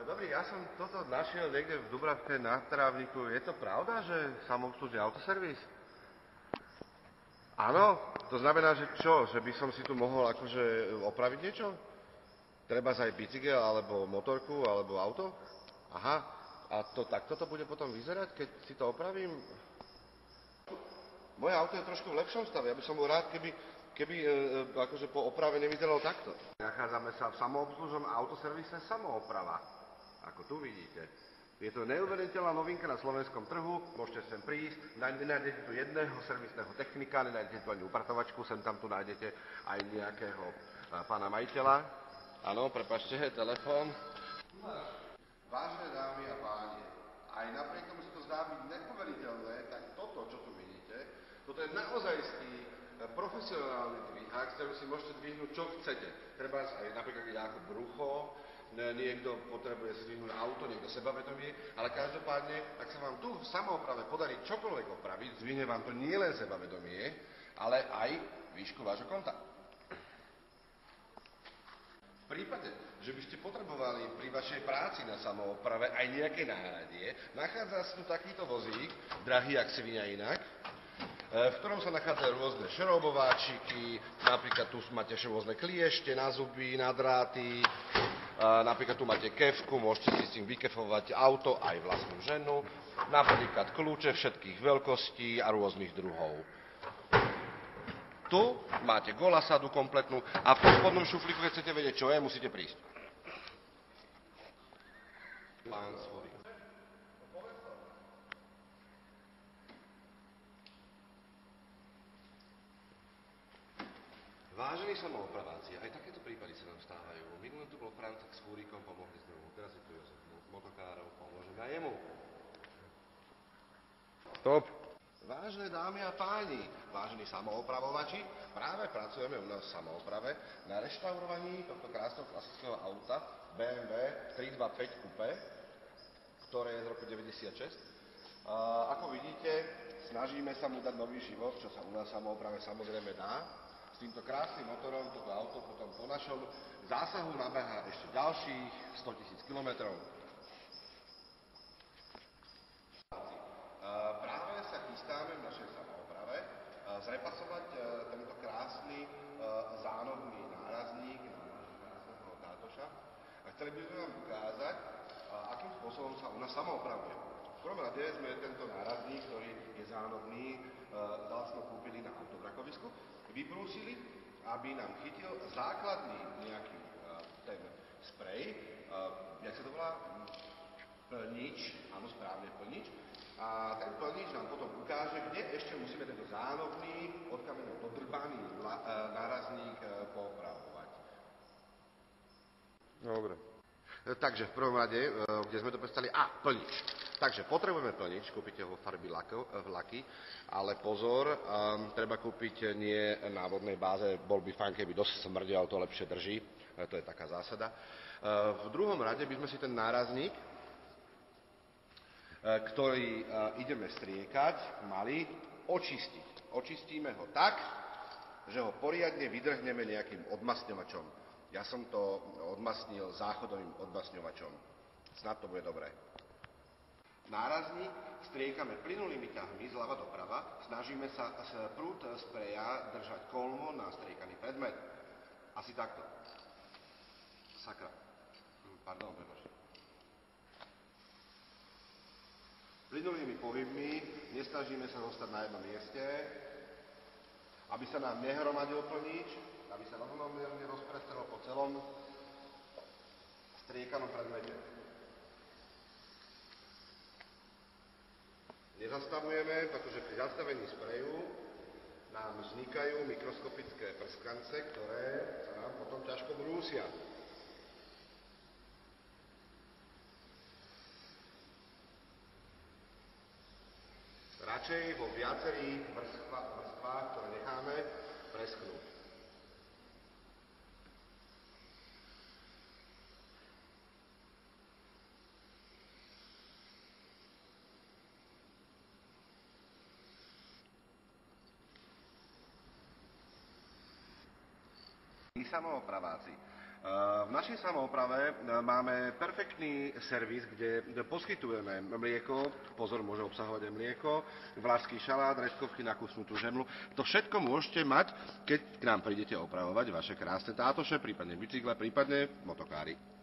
Dobrý, ja som toto našiel niekde v Dubravke na trávniku. Je to pravda, že samoobslužný autoservis? Áno? To znamená, že čo? Že by som si tu mohol akože opraviť niečo? Treba aj bicykel, alebo motorku, alebo auto? Aha. A to takto to bude potom vyzerať, keď si to opravím? Moje auto je trošku v lepšom stave. Ja by som bol rád, keby akože po oprave nevyzeralo takto. Nachádzame sa v samoobslužnom autoservise Samooprava. Ako tu vidíte. Je to neuveriteľná novinka na slovenskom trhu. Môžete sem prísť, nenájdete tu jedného servisného technika, nenájdete tu ani upratovačku, sem tam tu nájdete aj nejakého pána majiteľa. Áno, prepáčte, telefón. Vážené dámy a páni, aj napriek tomu, že to zdá byť nepoveriteľné, tak toto, čo tu vidíte, toto je naozajstý profesionálny dvíhák, s ktorým si môžete dvihnúť, čo chcete. Treba aj napríklad ako brucho, niekto potrebuje zdvihnúť auto, niekto sebavedomie, ale každopádne, ak sa vám tu v samooprave podarí čokoľvek opraviť, zdvihne vám to nielen sebavedomie, ale aj výšku vášho konta. V prípade, že by ste potrebovali pri vašej práci na samooprave aj nejaké náhradie, nachádza sa tu takýto vozík, drahý jak svinia inak, v ktorom sa nachádzajú rôzne šrobováčiky, napríklad tu máte rôzne kliešte na zuby, na dráty, napríklad tu máte kefku, môžete si s tým vykefovať auto, aj vlastnú ženu, napríklad kľúče všetkých veľkostí a rôznych druhov. Tu máte golasadu kompletnú a v tom spodnom šuflíku, keď chcete vedieť, čo je, musíte prísť. Pán Svory. Vážení samoopraváci, aj takéto prípady sa nám stávajú. Minulé tu bol Francek s Fúrikom, pomohli sme mu. Teraz je tu Jozef Motokárov, pomôžeme aj jemu. Stop. Vážené dámy a páni, vážení samoopravovači, práve pracujeme u nás v samooprave na reštaurovaní tohto krásneho klasického auta BMW 325 Coupé, ktoré je z roku 96. Ako vidíte, snažíme sa mu dať nový život, čo sa u nás v samooprave samozrejme dá. S týmto krásnym motorom toto auto potom po našom zásahu nabehá ešte ďalších 100 000 kilometrov. Práve sa chystáme v našej samooprave zrepasovať tento krásny zánovný nárazník na nášho krásneho tátoša a chceli by sme vám ukázať, akým spôsobom sa u nás samoopravuje. V prvom rade sme tento nárazník, ktorý je zánovný, zácno kúpili na autobrakovisku, vybrúsili, aby nám chytil základný nejaký ten sprej, jak sa to volá? Plnič, áno, správne plnič. A ten plnič nám potom ukáže, kde ešte musíme tento zánovný, od kameňov dodrbaný nárazník poopravovať. Dobre. Takže v prvom rade, kde sme to predstavili, plnič. Takže potrebujeme plnič, kúpite ho v farby laky, ale pozor, treba kúpiť nie na vodnej báze, bol by fajn, keby dosť smrdel, to lepšie drží, to je taká zásada. V druhom rade by sme si ten nárazník, ktorý ideme striekať, mali očistiť. Očistíme ho tak, že ho poriadne vydrhneme nejakým odmasňovačom. Ja som to odmasnil záchodovým odmasňovačom. Snad to bude dobré. Nárazník striekame plynulými ťahmi zľava doprava. Snažíme sa prúd spreja držať kolmo na striekaný predmet. Asi takto. Sakra. Pardon, prepáčte. Plynulými pohybmi nesnažíme sa zostať na jednom mieste, aby sa nám nehromadil plnič, aby sa rovnomerne rozprestrelo po celom striekanom predmete. Nezastavujeme, pretože pri zastavení spreju nám vznikajú mikroskopické prskance, ktoré sa nám potom ťažko brúsia. Radšej vo viacerých vrstvách, ktoré necháme presknúť. Samoopraváci. V našej samooprave máme perfektný servis, kde poskytujeme mlieko, pozor, môže obsahovať aj mlieko, vlašský šalát, restkovky na kusnutú žemlu. To všetko môžete mať, keď k nám prídete opravovať vaše krásne tátoše, prípadne bicykle, prípadne motokári.